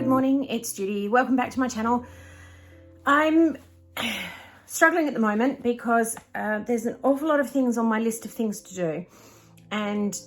good morning, it's Judy. Welcome back to my channel. I'm struggling at the moment because there's an awful lot of things on my list of things to do, and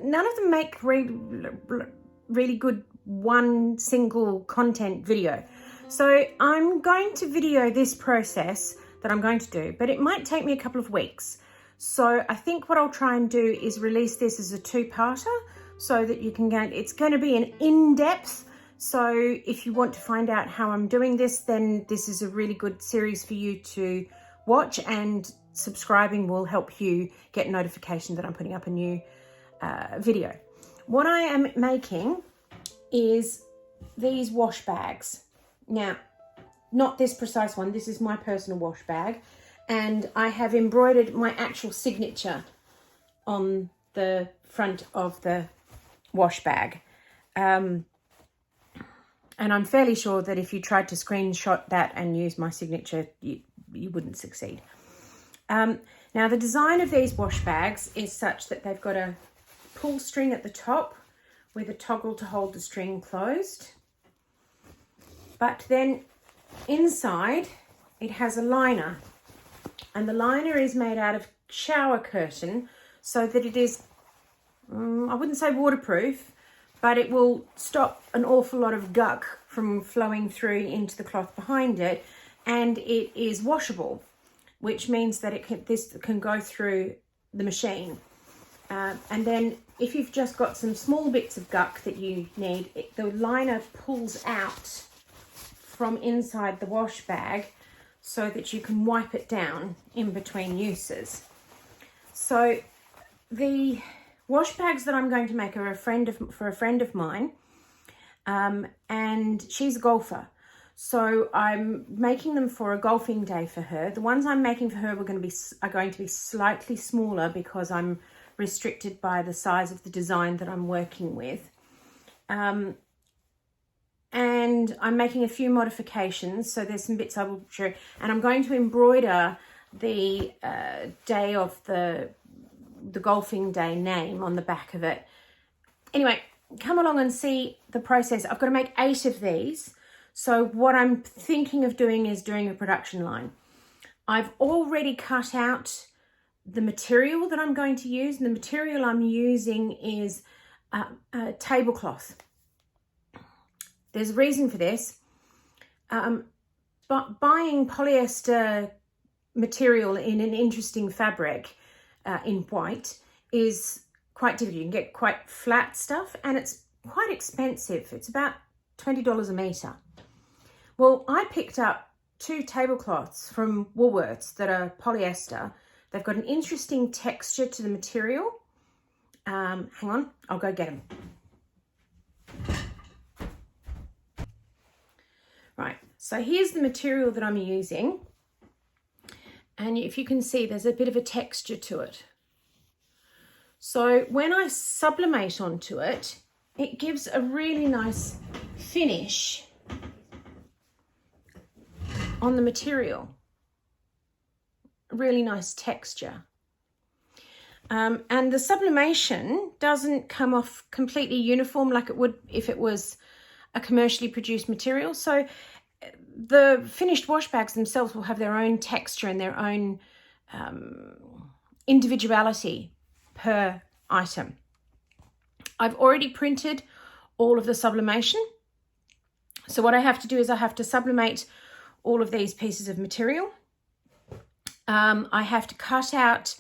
none of them make really good one single content video. So I'm going to video this process that I'm going to do, but it might take me a couple of weeks. So I think what I'll try and do is release this as a two-parter so that you can get, it's going to be an in-depth. So if you want to find out how I'm doing this, then this is a really good series for you to watch, and subscribing will help you get notification that I'm putting up a new video. What I am making is these wash bags. Now, not this precise one, this is my personal wash bag, and I have embroidered my actual signature on the front of the wash bag. And I'm fairly sure that if you tried to screenshot that and use my signature, you wouldn't succeed. Now, the design of these wash bags is such that they've got a pull string at the top with a toggle to hold the string closed. But then inside it has a liner, and the liner is made out of shower curtain so that it is, I wouldn't say waterproof, but it will stop an awful lot of guck from flowing through into the cloth behind it, and it is washable, which means that this can go through the machine. And then if you've just got some small bits of guck that you need, the liner pulls out from inside the wash bag so that you can wipe it down in between uses. So the wash bags that I'm going to make are for a friend of mine, and she's a golfer. So I'm making them for a golfing day for her. The ones I'm making for her are going to be slightly smaller because I'm restricted by the size of the design that I'm working with. And I'm making a few modifications, so there's some bits I will show, and I'm going to embroider the day of the golfing day name on the back of it. Anyway, come along and see the process. I've got to make 8 of these, so what I'm thinking of doing is doing a production line. I've already cut out the material that I'm going to use, and the material I'm using is a tablecloth. There's a reason for this. But buying polyester material in an interesting fabric in white is quite difficult. You can get quite flat stuff, and it's quite expensive. It's about $20 a metre. Well, I picked up 2 tablecloths from Woolworths that are polyester. They've got an interesting texture to the material. Hang on, I'll go get them. Right, so here's the material that I'm using. And if you can see, there's a bit of a texture to it. So when I sublimate onto it, it gives a really nice finish on the material. A really nice texture. And the sublimation doesn't come off completely uniform like it would if it was a commercially produced material. So the finished wash bags themselves will have their own texture and their own individuality per item. I've already printed all of the sublimation. So what I have to do is I have to sublimate all of these pieces of material. I have to cut out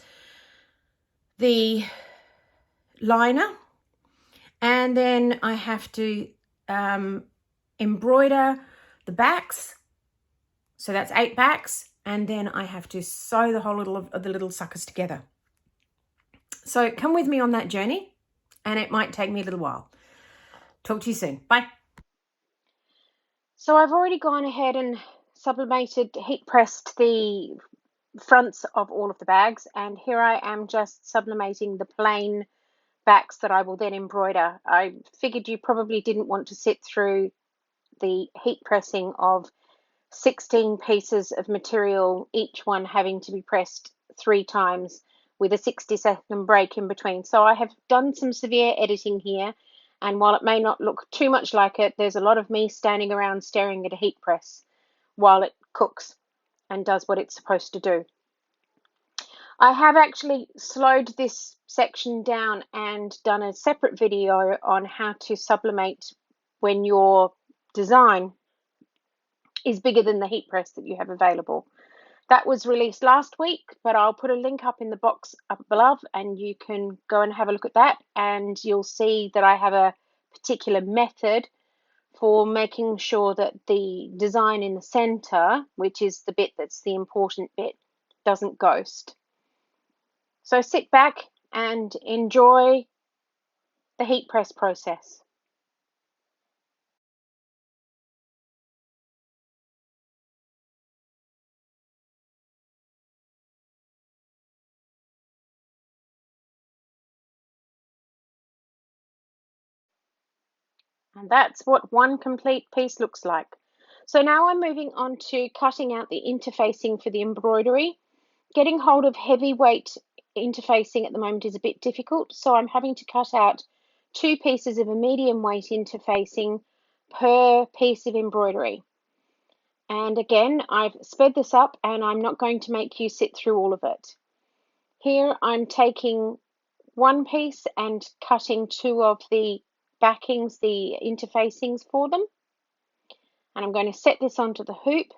the liner, and then I have to embroider the backs. So that's 8 backs, and then I have to sew the whole of the little suckers together. So come with me on that journey, and it might take me a little while. Talk to you soon. Bye. So I've already gone ahead and sublimated, heat pressed the fronts of all of the bags, and here I am just sublimating the plain backs that I will then embroider. I figured you probably didn't want to sit through the heat pressing of 16 pieces of material, each one having to be pressed 3 times with a 60-second break in between. So I have done some severe editing here, And while it may not look too much like it, there's a lot of me standing around staring at a heat press while it cooks and does what it's supposed to do. I have actually slowed this section down and done a separate video on how to sublimate when your design is bigger than the heat press that you have available. That was released last week, but I'll put a link up in the box up below and you can go and have a look at that, and you'll see that I have a particular method for making sure that the design in the center, which is the bit that's the important bit, doesn't ghost. So sit back and enjoy the heat press process. And that's what one complete piece looks like. So now I'm moving on to cutting out the interfacing for the embroidery. Getting hold of heavyweight interfacing at the moment is a bit difficult, so I'm having to cut out 2 pieces of a medium weight interfacing per piece of embroidery. And again, I've sped this up and I'm not going to make you sit through all of it. Here I'm taking one piece and cutting 2 of the backings, the interfacings for them. And I'm going to set this onto the hoop.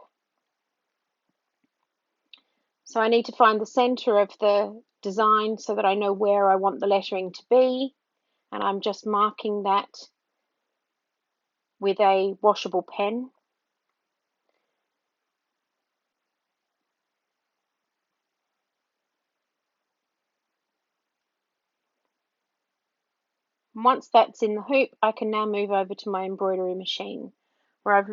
So I need to find the center of the design so that I know where I want the lettering to be. And I'm just marking that with a washable pen. Once that's in the hoop, I can now move over to my embroidery machine, where I've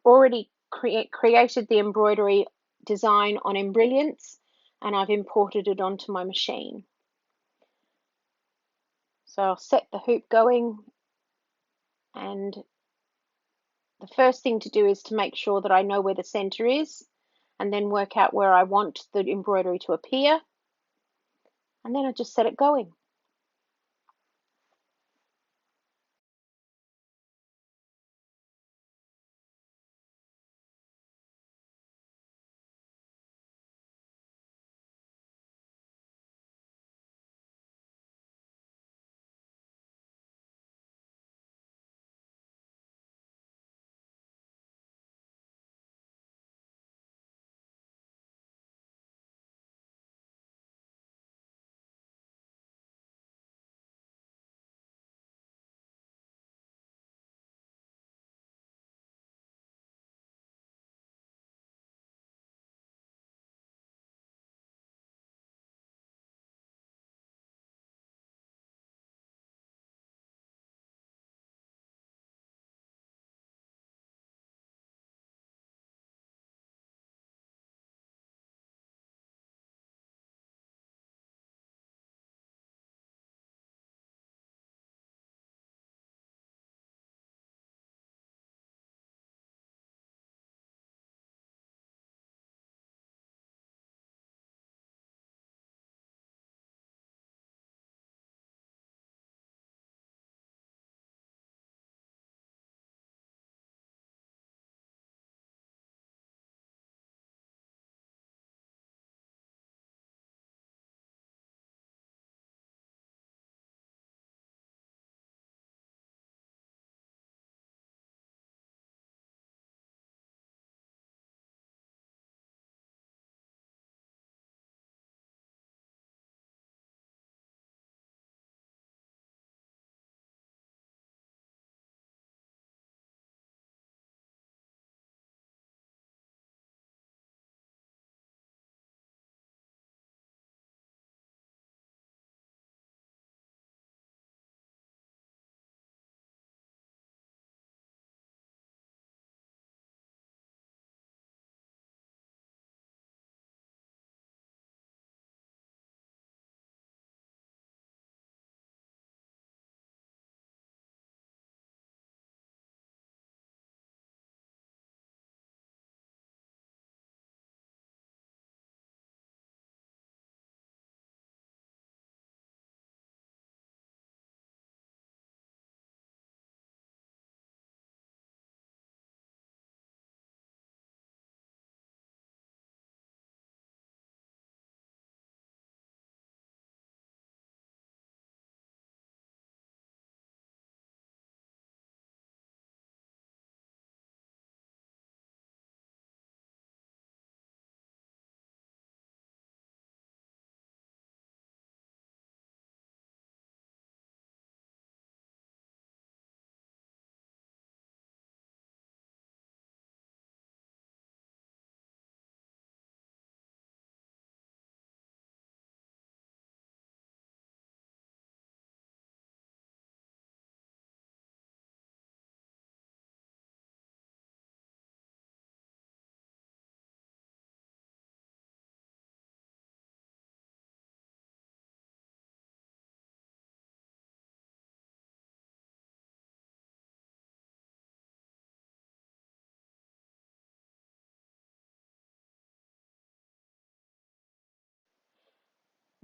already created the embroidery design on Embrilliance, and I've imported it onto my machine. So I'll set the hoop going, and the first thing to do is to make sure that I know where the center is, and then work out where I want the embroidery to appear, and then I just set it going.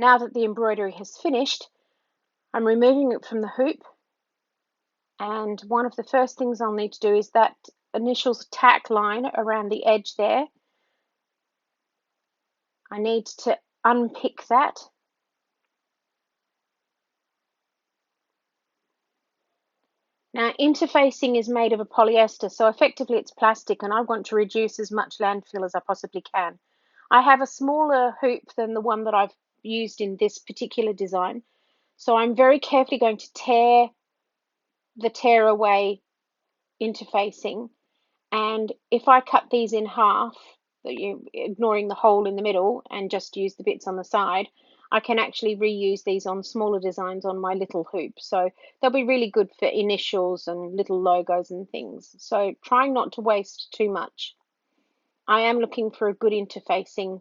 Now that the embroidery has finished, I'm removing it from the hoop, and one of the first things I'll need to do is that initial tack line around the edge there. I need to unpick that. Now, interfacing is made of a polyester, so effectively it's plastic, and I want to reduce as much landfill as I possibly can. I have a smaller hoop than the one that I've used in this particular design, so I'm very carefully going to tear the tear away interfacing, and if I cut these in half, ignoring the hole in the middle and just use the bits on the side, I can actually reuse these on smaller designs on my little hoop. So they'll be really good for initials and little logos and things. So trying not to waste too much. I am looking for a good interfacing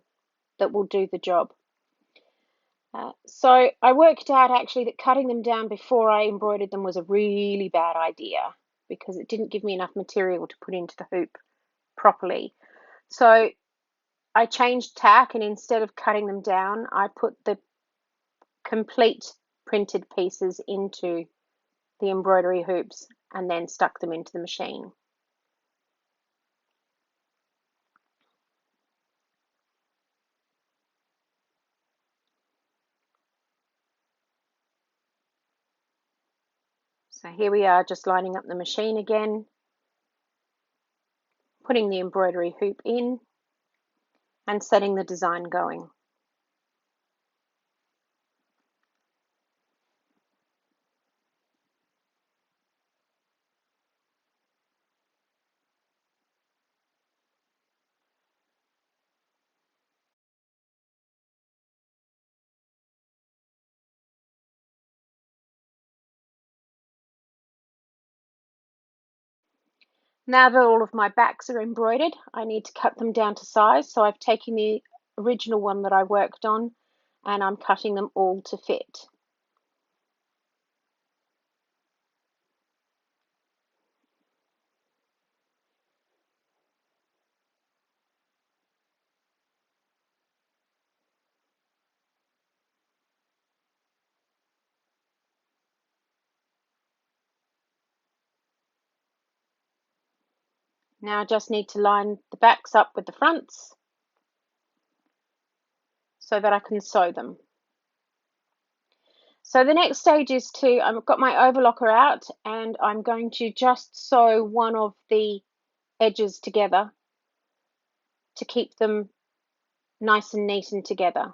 that will do the job. So I worked out actually that cutting them down before I embroidered them was a really bad idea because it didn't give me enough material to put into the hoop properly. So I changed tack, and instead of cutting them down, I put the complete printed pieces into the embroidery hoops and then stuck them into the machine. So here we are, just lining up the machine again, putting the embroidery hoop in and setting the design going. Now that all of my backs are embroidered, I need to cut them down to size. So I've taken the original one that I worked on and I'm cutting them all to fit. Now I just need to line the backs up with the fronts so that I can sew them. So the next stage is I've got my overlocker out and I'm going to just sew one of the edges together to keep them nice and neat and together.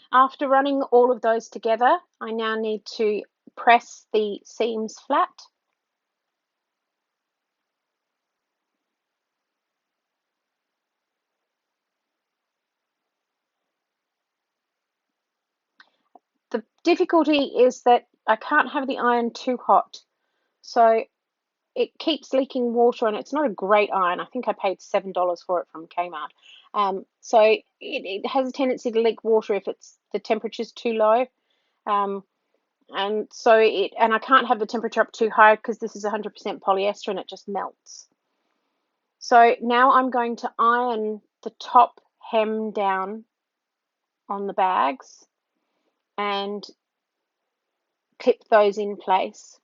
After running all of those together, I now need to press the seams flat. The difficulty is that I can't have the iron too hot, so it keeps leaking water, and it's not a great iron. I think I paid $7 for it from Kmart. So it has a tendency to leak water if the temperature's too low. And I can't have the temperature up too high because this is 100% polyester and it just melts. So now I'm going to iron the top hem down on the bags and clip those in place.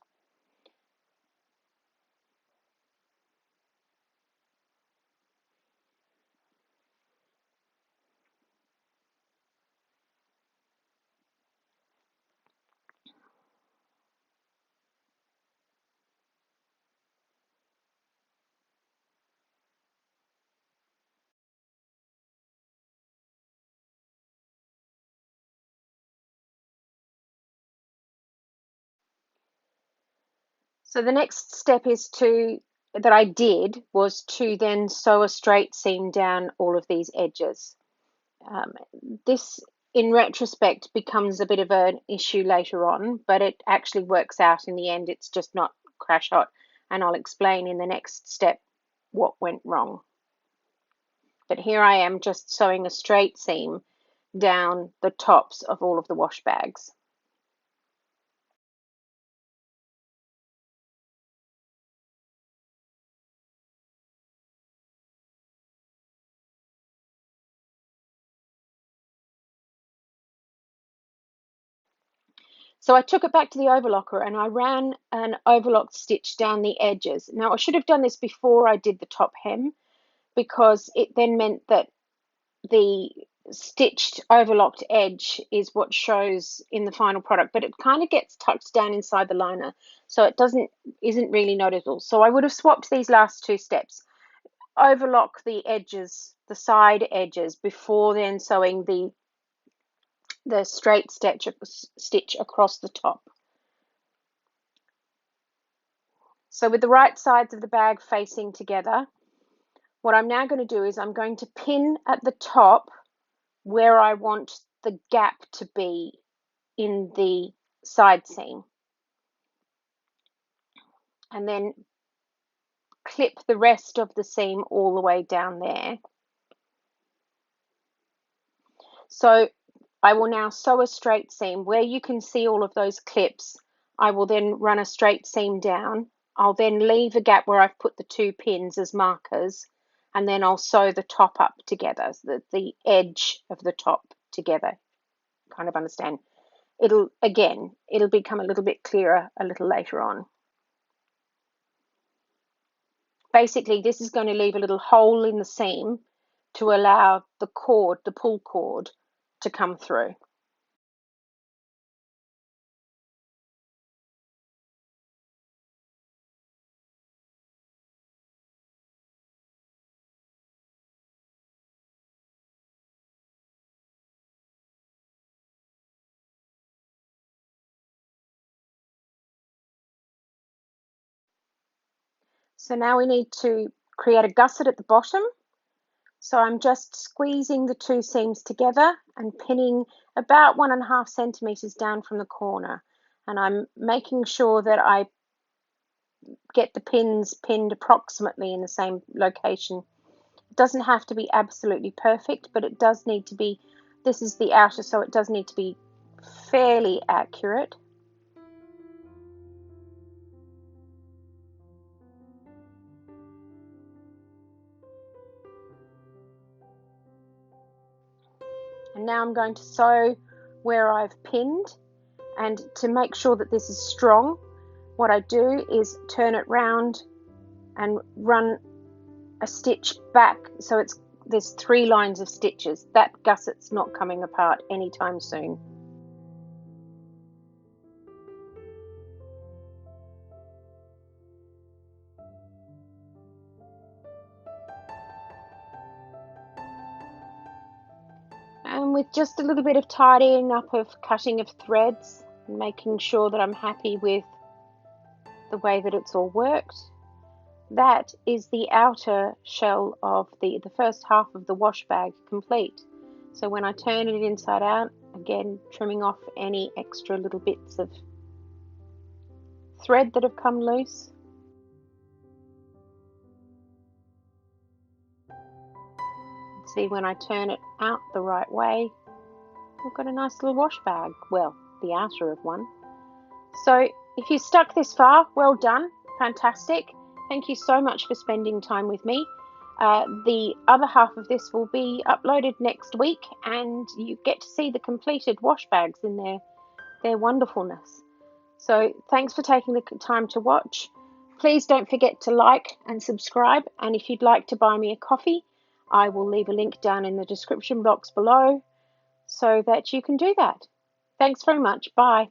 So the next step that I did was to then sew a straight seam down all of these edges. This, in retrospect, becomes a bit of an issue later on, but it actually works out in the end. It's just not crash hot, and I'll explain in the next step what went wrong. But here I am just sewing a straight seam down the tops of all of the wash bags. So I took it back to the overlocker and I ran an overlocked stitch down the edges. Now I should have done this before I did the top hem, because it then meant that the stitched overlocked edge is what shows in the final product, but it kind of gets tucked down inside the liner, so it isn't really noticeable. So I would have swapped these last two steps, overlock the edges, the side edges, before then sewing the straight stitch across the top. So with the right sides of the bag facing together, what I'm now going to do is I'm going to pin at the top where I want the gap to be in the side seam, and then clip the rest of the seam all the way down there. So I will now sew a straight seam where you can see all of those clips. I will then run a straight seam down. I'll then leave a gap where I've put the two pins as markers, and then I'll sew the top up together, so the edge of the top together. Kind of understand. It'll become a little bit clearer a little later on. Basically, this is going to leave a little hole in the seam to allow the pull cord, to come through. So now we need to create a gusset at the bottom. So I'm just squeezing the two seams together and pinning about 1.5 centimeters down from the corner. And I'm making sure that I get the pins pinned approximately in the same location. It doesn't have to be absolutely perfect, but it does need to be, this is the outer, so it does need to be fairly accurate. And now I'm going to sew where I've pinned, and to make sure that this is strong, what I do is turn it round and run a stitch back, so there's 3 lines of stitches. That gusset's not coming apart anytime soon. And with just a little bit of tidying up of cutting of threads and making sure that I'm happy with the way that it's all worked, that is the outer shell of the first half of the wash bag complete. So when I turn it inside out, again trimming off any extra little bits of thread that have come loose. See, when I turn it out the right way, we've got a nice little wash bag. Well, the outer of one. So if you stuck this far, well done, fantastic. Thank you so much for spending time with me. The other half of this will be uploaded next week, and you get to see the completed wash bags in their wonderfulness. So thanks for taking the time to watch. Please don't forget to like and subscribe, and if you'd like to buy me a coffee, I will leave a link down in the description box below so that you can do that. Thanks very much. Bye.